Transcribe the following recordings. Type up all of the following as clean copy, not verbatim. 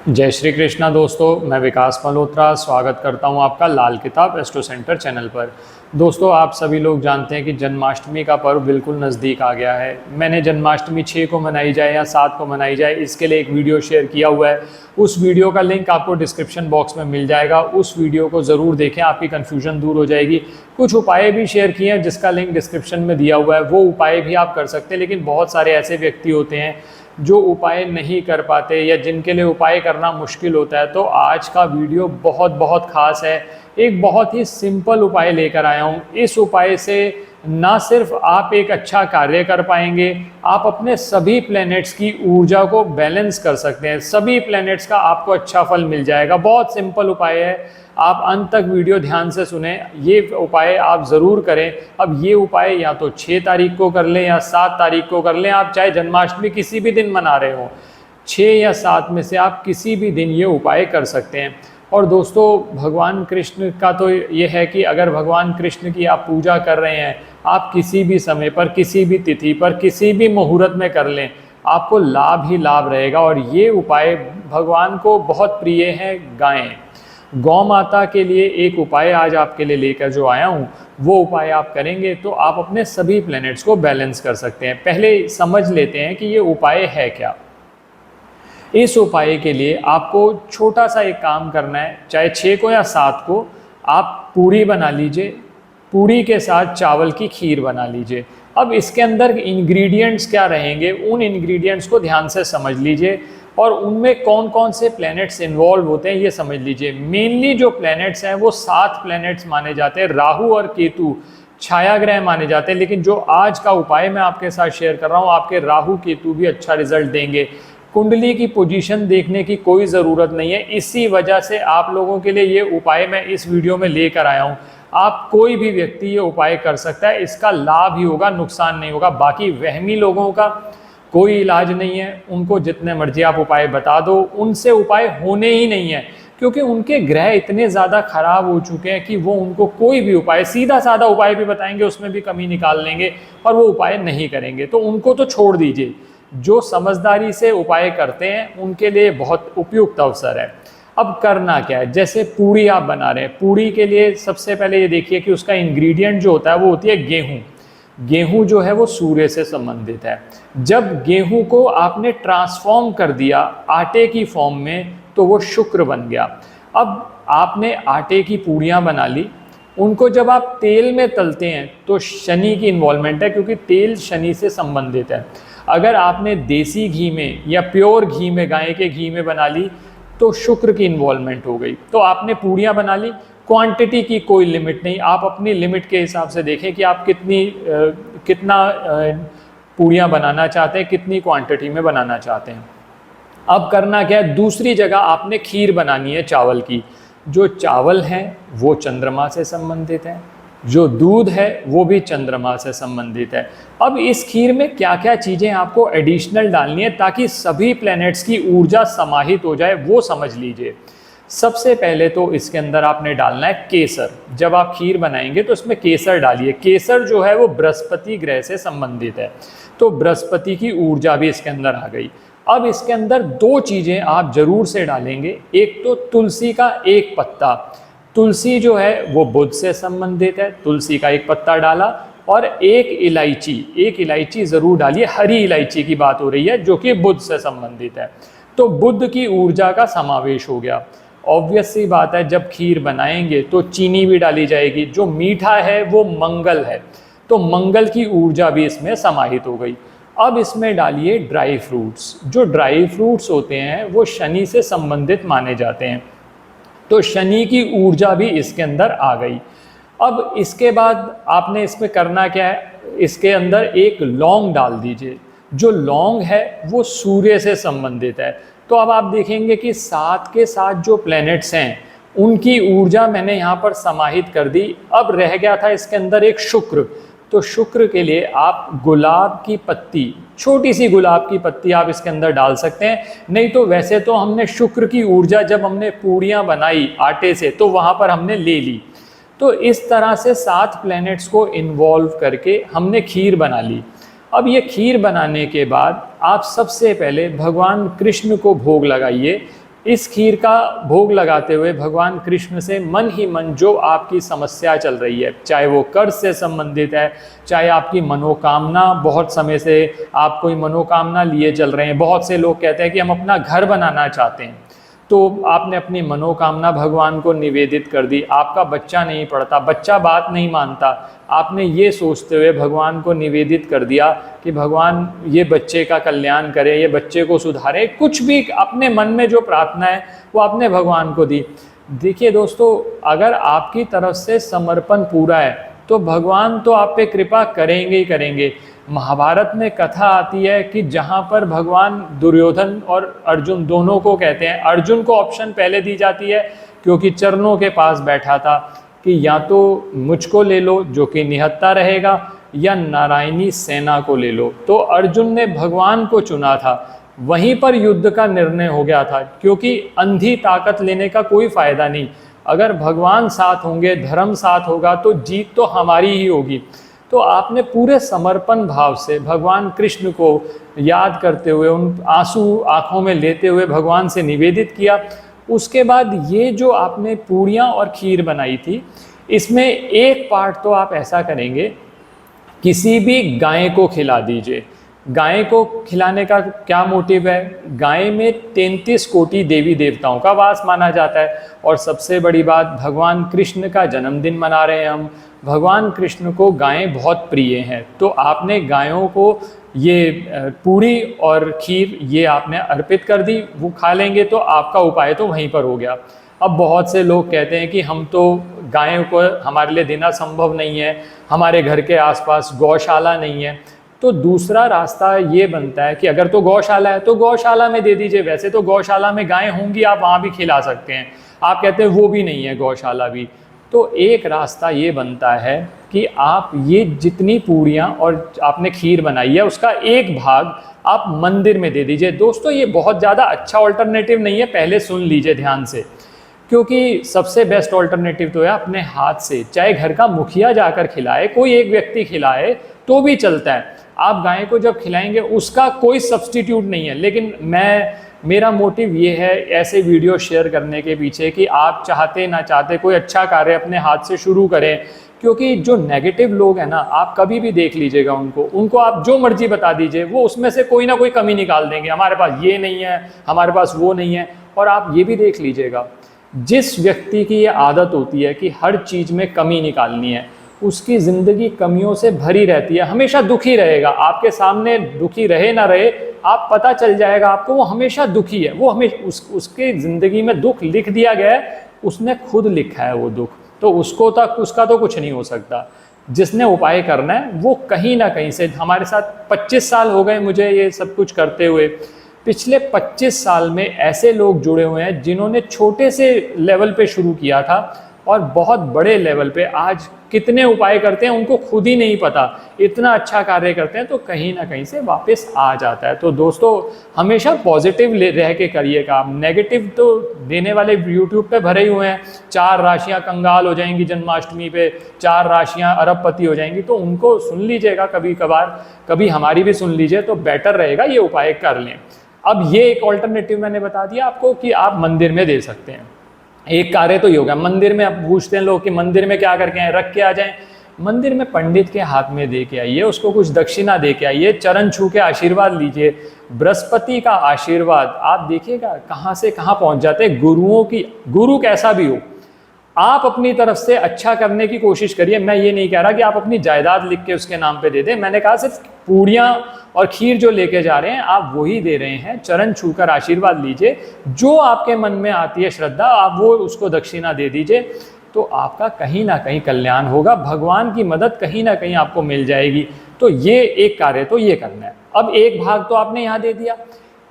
जय श्री कृष्णा दोस्तों, मैं विकास मल्होत्रा स्वागत करता हूं आपका लाल किताब एस्ट्रो सेंटर चैनल पर। दोस्तों, आप सभी लोग जानते हैं कि जन्माष्टमी का पर्व बिल्कुल नज़दीक आ गया है। मैंने जन्माष्टमी 6 को मनाई जाए या 7 को मनाई जाए, इसके लिए एक वीडियो शेयर किया हुआ है। उस वीडियो का लिंक आपको डिस्क्रिप्शन बॉक्स में मिल जाएगा। उस वीडियो को ज़रूर देखें, आपकी कन्फ्यूजन दूर हो जाएगी। कुछ उपाय भी शेयर किए हैं जिसका लिंक डिस्क्रिप्शन में दिया हुआ है, वो उपाय भी आप कर सकते हैं। लेकिन बहुत सारे ऐसे व्यक्ति होते हैं जो उपाय नहीं कर पाते या जिनके लिए उपाय करना मुश्किल होता है, तो आज का वीडियो बहुत बहुत खास है। एक बहुत ही सिंपल उपाय लेकर आया हूँ। इस उपाय से ना सिर्फ आप एक अच्छा कार्य कर पाएंगे, आप अपने सभी प्लैनेट्स की ऊर्जा को बैलेंस कर सकते हैं। सभी प्लैनेट्स का आपको अच्छा फल मिल जाएगा। बहुत सिंपल उपाय है, आप अंत तक वीडियो ध्यान से सुने। ये उपाय आप ज़रूर करें। अब ये उपाय या तो 6 तारीख को कर लें या 7 तारीख को कर लें। आप चाहे जन्माष्टमी किसी भी दिन मना रहे हो, 6 या 7 में से आप किसी भी दिन ये उपाय कर सकते हैं। और दोस्तों, भगवान कृष्ण का तो ये है कि अगर भगवान कृष्ण की आप पूजा कर रहे हैं, आप किसी भी समय पर, किसी भी तिथि पर, किसी भी मुहूर्त में कर लें, आपको लाभ ही लाभ रहेगा। और ये उपाय भगवान को बहुत प्रिय है। गायें, गौ माता के लिए एक उपाय आज आपके लिए लेकर जो आया हूँ, वो उपाय आप करेंगे तो आप अपने सभी प्लैनेट्स को बैलेंस कर सकते हैं। पहले समझ लेते हैं कि ये उपाय है क्या। इस उपाय के लिए आपको छोटा सा एक काम करना है। चाहे 6 को या 7 को आप पूरी बना लीजिए, पूरी के साथ चावल की खीर बना लीजिए। अब इसके अंदर इंग्रेडिएंट्स क्या रहेंगे, उन इंग्रेडिएंट्स को ध्यान से समझ लीजिए और उनमें कौन कौन से प्लैनेट्स इन्वॉल्व होते हैं ये समझ लीजिए। मेनली जो प्लैनेट्स हैं वो 7 प्लैनेट्स माने जाते हैं। राहु और केतु छाया ग्रह माने जाते हैं, लेकिन जो आज का उपाय मैं आपके साथ शेयर कर रहा हूँ, आपके राहु केतु भी अच्छा रिजल्ट देंगे। कुंडली की पोजीशन देखने की कोई ज़रूरत नहीं है। इसी वजह से आप लोगों के लिए ये उपाय मैं इस वीडियो में लेकर आया हूँ। आप कोई भी व्यक्ति ये उपाय कर सकता है, इसका लाभ ही होगा, नुकसान नहीं होगा। बाकी वहमी लोगों का कोई इलाज नहीं है, उनको जितने मर्जी आप उपाय बता दो, उनसे उपाय होने ही नहीं है, क्योंकि उनके ग्रह इतने ज़्यादा खराब हो चुके हैं कि वो उनको कोई भी उपाय, सीधा साधा उपाय भी बताएंगे उसमें भी कमी निकाल लेंगे और वो उपाय नहीं करेंगे। तो उनको तो छोड़ दीजिए। जो समझदारी से उपाय करते हैं उनके लिए बहुत उपयुक्त अवसर है। अब करना क्या है, जैसे पूरी आप बना रहे हैं, पूरी के लिए सबसे पहले ये देखिए कि उसका इंग्रेडिएंट जो होता है वो होती है गेहूँ। गेहूं जो है वो सूर्य से संबंधित है। जब गेहूं को आपने ट्रांसफॉर्म कर दिया आटे की फॉर्म में, तो वो शुक्र बन गया। अब आपने आटे की पूड़ियाँ बना ली, उनको जब आप तेल में तलते हैं तो शनि की इन्वॉल्वमेंट है, क्योंकि तेल शनि से संबंधित है। अगर आपने देसी घी में या प्योर घी में, गाय के घी में बना ली, तो शुक्र की इन्वॉल्वमेंट हो गई। तो आपने पूड़ियाँ बना ली, क्वांटिटी की कोई लिमिट नहीं, आप अपनी लिमिट के हिसाब से देखें कि आप कितना पूड़ियाँ बनाना चाहते हैं, कितनी क्वांटिटी में बनाना चाहते हैं। अब करना क्या है, दूसरी जगह आपने खीर बनानी है चावल की। जो चावल है वो चंद्रमा से संबंधित है, जो दूध है वो भी चंद्रमा से संबंधित है। अब इस खीर में क्या क्या चीज़ें आपको एडिशनल डालनी है ताकि सभी प्लैनेट्स की ऊर्जा समाहित हो जाए, वो समझ लीजिए। सबसे पहले तो इसके अंदर आपने डालना है केसर। जब आप खीर बनाएंगे तो इसमें केसर डालिए। केसर जो है वो बृहस्पति ग्रह से संबंधित है, तो बृहस्पति की ऊर्जा भी इसके अंदर आ गई। अब इसके अंदर 2 चीज़ें आप जरूर से डालेंगे। एक तो तुलसी का एक पत्ता। तुलसी जो है वो बुध से संबंधित है, तुलसी का एक पत्ता डाला। और एक इलायची ज़रूर डालिए। हरी इलायची की बात हो रही है, जो कि बुध से संबंधित है। तो बुध की ऊर्जा का समावेश हो गया। ऑब्वियस सी बात है, जब खीर बनाएंगे तो चीनी भी डाली जाएगी। जो मीठा है वो मंगल है, तो मंगल की ऊर्जा भी इसमें समाहित हो गई। अब इसमें डालिए ड्राई फ्रूट्स। जो ड्राई फ्रूट्स होते हैं वो शनि से संबंधित माने जाते हैं, तो शनि की ऊर्जा भी इसके अंदर आ गई। अब इसके बाद आपने इसमें करना क्या है, इसके अंदर एक लौंग डाल दीजिए। जो लौंग है वो सूर्य से संबंधित है। तो अब आप देखेंगे कि 7 के 7 जो प्लैनेट्स हैं उनकी ऊर्जा मैंने यहाँ पर समाहित कर दी। अब रह गया था इसके अंदर एक शुक्र। तो शुक्र के लिए आप गुलाब की पत्ती, छोटी सी गुलाब की पत्ती आप इसके अंदर डाल सकते हैं। नहीं तो वैसे तो हमने शुक्र की ऊर्जा जब हमने पूड़ियाँ बनाई आटे से, तो वहाँ पर हमने ले ली। तो इस तरह से 7 प्लैनेट्स को इन्वॉल्व करके हमने खीर बना ली। अब ये खीर बनाने के बाद आप सबसे पहले भगवान कृष्ण को भोग लगाइए। इस खीर का भोग लगाते हुए भगवान कृष्ण से मन ही मन जो आपकी समस्या चल रही है, चाहे वो कर्ज से संबंधित है, चाहे आपकी मनोकामना, बहुत समय से आप कोई मनोकामना लिए चल रहे हैं। बहुत से लोग कहते हैं कि हम अपना घर बनाना चाहते हैं, तो आपने अपनी मनोकामना भगवान को निवेदित कर दी। आपका बच्चा नहीं पढ़ता, बच्चा बात नहीं मानता, आपने ये सोचते हुए भगवान को निवेदित कर दिया कि भगवान ये बच्चे का कल्याण करे, ये बच्चे को सुधारे। कुछ भी अपने मन में जो प्रार्थना है वो आपने भगवान को दी। देखिए दोस्तों, अगर आपकी तरफ से समर्पण पूरा है तो भगवान तो आप पे कृपा करेंगे ही करेंगे। महाभारत में कथा आती है कि जहाँ पर भगवान दुर्योधन और अर्जुन दोनों को कहते हैं, अर्जुन को ऑप्शन पहले दी जाती है क्योंकि चरणों के पास बैठा था कि या तो मुझको ले लो जो कि निहत्था रहेगा, या नारायणी सेना को ले लो। तो अर्जुन ने भगवान को चुना था, वहीं पर युद्ध का निर्णय हो गया था, क्योंकि अंधी ताकत लेने का कोई फायदा नहीं। अगर भगवान साथ होंगे, धर्म साथ होगा तो जीत तो हमारी ही होगी। तो आपने पूरे समर्पण भाव से भगवान कृष्ण को याद करते हुए, उन आंसू आंखों में लेते हुए भगवान से निवेदित किया। उसके बाद ये जो आपने पूड़ियाँ और खीर बनाई थी, इसमें एक पार्ट तो आप ऐसा करेंगे, किसी भी गाय को खिला दीजिए। गाय को खिलाने का क्या मोटिव है? गाय में 33 कोटि देवी देवताओं का वास माना जाता है। और सबसे बड़ी बात, भगवान कृष्ण का जन्मदिन मना रहे हैं हम, भगवान कृष्ण को गायें बहुत प्रिय हैं। तो आपने गायों को ये पूड़ी और खीर ये आपने अर्पित कर दी, वो खा लेंगे तो आपका उपाय तो वहीं पर हो गया। अब बहुत से लोग कहते हैं कि हम तो गायों को हमारे लिए देना संभव नहीं है, हमारे घर के आसपास गौशाला नहीं है। तो दूसरा रास्ता ये बनता है कि अगर तो गौशाला है तो गौशाला में दे दीजिए। वैसे तो गौशाला में गायें होंगी, आप वहाँ भी खिला सकते हैं। आप कहते हैं वो भी नहीं है गौशाला भी, तो एक रास्ता ये बनता है कि आप ये जितनी पूड़ियाँ और आपने खीर बनाई है उसका एक भाग आप मंदिर में दे दीजिए। दोस्तों, ये बहुत ज़्यादा अच्छा ऑल्टरनेटिव नहीं है, पहले सुन लीजिए ध्यान से, क्योंकि सबसे बेस्ट ऑल्टरनेटिव तो है अपने हाथ से, चाहे घर का मुखिया जाकर खिलाए, कोई एक व्यक्ति खिलाए तो भी चलता है। आप गाय को जब खिलाएंगे उसका कोई सब्स्टिट्यूट नहीं है। लेकिन मेरा मोटिव ये है ऐसे वीडियो शेयर करने के पीछे कि आप चाहते ना चाहते कोई अच्छा कार्य अपने हाथ से शुरू करें। क्योंकि जो नेगेटिव लोग हैं ना, आप कभी भी देख लीजिएगा, उनको आप जो मर्जी बता दीजिए, वो उसमें से कोई ना कोई कमी निकाल देंगे। हमारे पास ये नहीं है, हमारे पास वो नहीं है। और आप ये भी देख लीजिएगा, जिस व्यक्ति की ये आदत होती है कि हर चीज़ में कमी निकालनी है, उसकी ज़िंदगी कमियों से भरी रहती है, हमेशा दुखी रहेगा। आपके सामने दुखी रहे ना रहे, आप पता चल जाएगा आपको वो हमेशा दुखी है। वो हमेशा उसके ज़िंदगी में दुख लिख दिया गया है, उसने खुद लिखा है वो दुख, तो उसका तो कुछ नहीं हो सकता। जिसने उपाय करना है वो कहीं ना कहीं से, हमारे साथ 25 साल हो गए मुझे ये सब कुछ करते हुए। पिछले 25 साल में ऐसे लोग जुड़े हुए हैं जिन्होंने छोटे से लेवल पे शुरू किया था और बहुत बड़े लेवल पे आज कितने उपाय करते हैं उनको खुद ही नहीं पता। इतना अच्छा कार्य करते हैं तो कहीं ना कहीं से वापस आ जाता है। तो दोस्तों, हमेशा पॉजिटिव रह के करिए काम। नेगेटिव तो देने वाले यूट्यूब पे भरे ही हुए हैं। 4 राशियां कंगाल हो जाएंगी जन्माष्टमी पे, 4 राशियां अरबपति हो जाएंगी, तो उनको सुन लीजिएगा कभी कभार, कभी हमारी भी सुन लीजिए, तो बेटर रहेगा ये उपाय कर लें। अब ये एक ऑल्टरनेटिव मैंने बता दिया आपको कि आप मंदिर में दे सकते हैं। एक कार्य तो ये होगा। मंदिर में, अब पूछते हैं लोग कि मंदिर में क्या करके आए, रख के आ जाएं। मंदिर में पंडित के हाथ में दे के आइए, उसको कुछ दक्षिणा दे के आइए, चरण छू के आशीर्वाद लीजिए। बृहस्पति का आशीर्वाद आप देखिएगा कहाँ से कहाँ पहुँच जाते हैं। गुरु कैसा भी हो, आप अपनी तरफ से अच्छा करने की कोशिश करिए। मैं ये नहीं कह रहा कि आप अपनी जायदाद लिख के उसके नाम पे दे दें। मैंने कहा सिर्फ पूड़ियाँ और खीर जो लेके जा रहे हैं आप वही दे रहे हैं। चरण छूकर आशीर्वाद लीजिए, जो आपके मन में आती है श्रद्धा आप वो उसको दक्षिणा दे दीजिए, तो आपका कहीं ना कहीं कल्याण होगा। भगवान की मदद कहीं ना कहीं आपको मिल जाएगी। तो ये एक कार्य तो ये करना है। अब एक भाग तो आपने यहाँ दे दिया,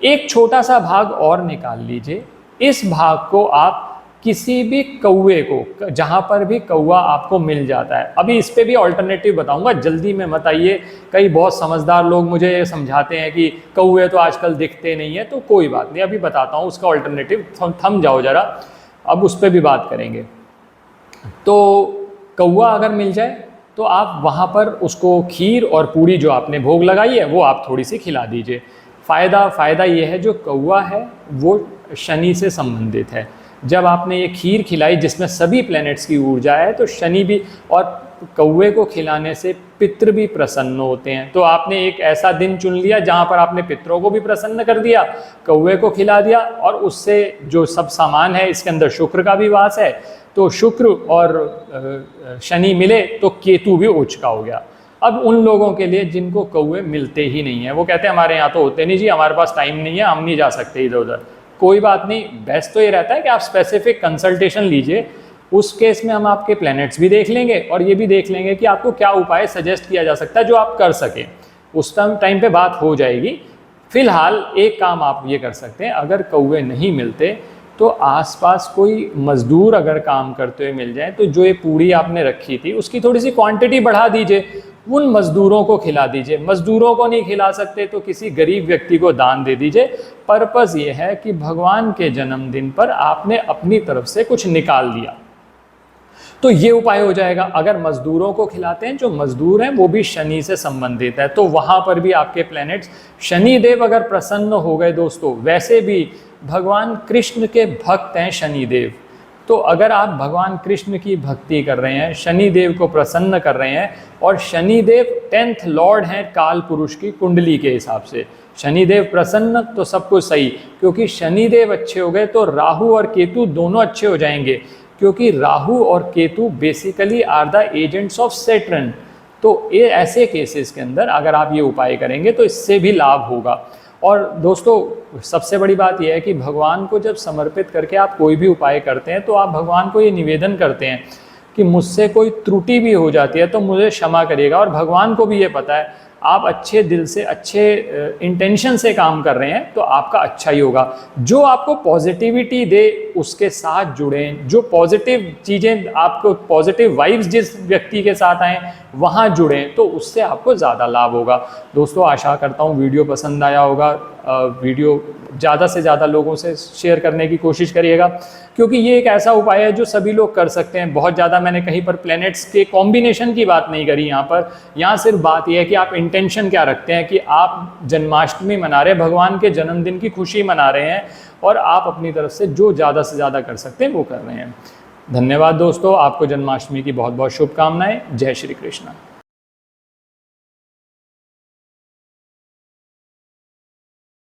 एक छोटा सा भाग और निकाल लीजिए। इस भाग को आप किसी भी कौवे को, जहाँ पर भी कौवा आपको मिल जाता है, अभी इस पे भी ऑल्टरनेटिव बताऊंगा, जल्दी में मत आइए। कई बहुत समझदार लोग मुझे समझाते हैं कि कौवे तो आजकल दिखते नहीं है, तो कोई बात नहीं, अभी बताता हूँ उसका ऑल्टरनेटिव। थम जाओ जरा, अब उस पर भी बात करेंगे। तो कौवा अगर मिल जाए तो आप वहाँ पर उसको खीर और पूड़ी जो आपने भोग लगाई है वो आप थोड़ी सी खिला दीजिए। फ़ायदा ये है, जो कौवा है वो शनि से संबंधित है। जब आपने ये खीर खिलाई जिसमें सभी प्लैनेट्स की ऊर्जा है, तो शनि भी, और कौवे को खिलाने से पितृ भी प्रसन्न होते हैं। तो आपने एक ऐसा दिन चुन लिया जहाँ पर आपने पितरों को भी प्रसन्न कर दिया, कौवे को खिला दिया, और उससे जो सब सामान है, इसके अंदर शुक्र का भी वास है, तो शुक्र और शनि मिले तो केतु भी उच्च का हो गया। अब उन लोगों के लिए जिनको कौवे मिलते ही नहीं है, वो कहते हैं हमारे यहाँ तो होते नहीं जी, हमारे पास टाइम नहीं है, हम नहीं जा सकते इधर उधर। कोई बात नहीं, बेस्ट तो ये रहता है कि आप स्पेसिफिक कंसल्टेशन लीजिए। उस केस में हम आपके प्लैनेट्स भी देख लेंगे और ये भी देख लेंगे कि आपको क्या उपाय सजेस्ट किया जा सकता है जो आप कर सकें। उस टाइम पे बात हो जाएगी। फिलहाल एक काम आप ये कर सकते हैं, अगर कौवे नहीं मिलते तो आसपास कोई मजदूर अगर काम करते हुए मिल जाए, तो जो ये पूड़ी आपने रखी थी उसकी थोड़ी सी क्वांटिटी बढ़ा दीजिए, उन मजदूरों को खिला दीजिए। मजदूरों को नहीं खिला सकते तो किसी गरीब व्यक्ति को दान दे दीजिए। पर्पस ये है कि भगवान के जन्मदिन पर आपने अपनी तरफ से कुछ निकाल दिया, तो ये उपाय हो जाएगा। अगर मजदूरों को खिलाते हैं, जो मजदूर हैं वो भी शनि से संबंधित है, तो वहाँ पर भी आपके प्लैनेट्स, शनिदेव अगर प्रसन्न हो गए दोस्तों, वैसे भी भगवान कृष्ण के भक्त हैं शनिदेव, तो अगर आप भगवान कृष्ण की भक्ति कर रहे हैं, शनिदेव को प्रसन्न कर रहे हैं, और शनिदेव 10th लॉर्ड हैं काल पुरुष की कुंडली के हिसाब से, शनिदेव प्रसन्न तो सब कुछ सही, क्योंकि शनिदेव अच्छे हो गए तो राहु और केतु दोनों अच्छे हो जाएंगे, क्योंकि राहु और Ketu basically are the agents of Saturn. तो ये ऐसे केसेस के अंदर अगर आप ये उपाय करेंगे तो इससे भी लाभ होगा। और दोस्तों सबसे बड़ी बात यह है कि भगवान को जब समर्पित करके आप कोई भी उपाय करते हैं, तो आप भगवान को ये निवेदन करते हैं कि मुझसे कोई त्रुटि भी हो जाती है तो मुझे क्षमा करिएगा। और भगवान को भी ये पता है आप अच्छे दिल से, अच्छे इंटेंशन से काम कर रहे हैं, तो आपका अच्छा ही होगा। जो आपको पॉजिटिविटी दे उसके साथ जुड़ें, जो पॉजिटिव चीज़ें, आपको पॉजिटिव वाइब्स जिस व्यक्ति के साथ आएँ वहाँ जुड़ें, तो उससे आपको ज़्यादा लाभ होगा। दोस्तों आशा करता हूँ वीडियो पसंद आया होगा। वीडियो ज़्यादा से ज़्यादा लोगों से शेयर करने की कोशिश करिएगा, क्योंकि ये एक ऐसा उपाय है जो सभी लोग कर सकते हैं। बहुत ज़्यादा मैंने कहीं पर प्लैनेट्स के कॉम्बिनेशन की बात नहीं करी यहाँ पर। यहाँ सिर्फ बात यह है कि आप इंटेंशन क्या रखते हैं, कि आप जन्माष्टमी मना रहे हैं, भगवान के जन्मदिन की खुशी मना रहे हैं, और आप अपनी तरफ से जो ज़्यादा से ज़्यादा कर सकते हैं वो कर रहे हैं। धन्यवाद दोस्तों, आपको जन्माष्टमी की बहुत बहुत शुभकामनाएं। जय श्री कृष्ण।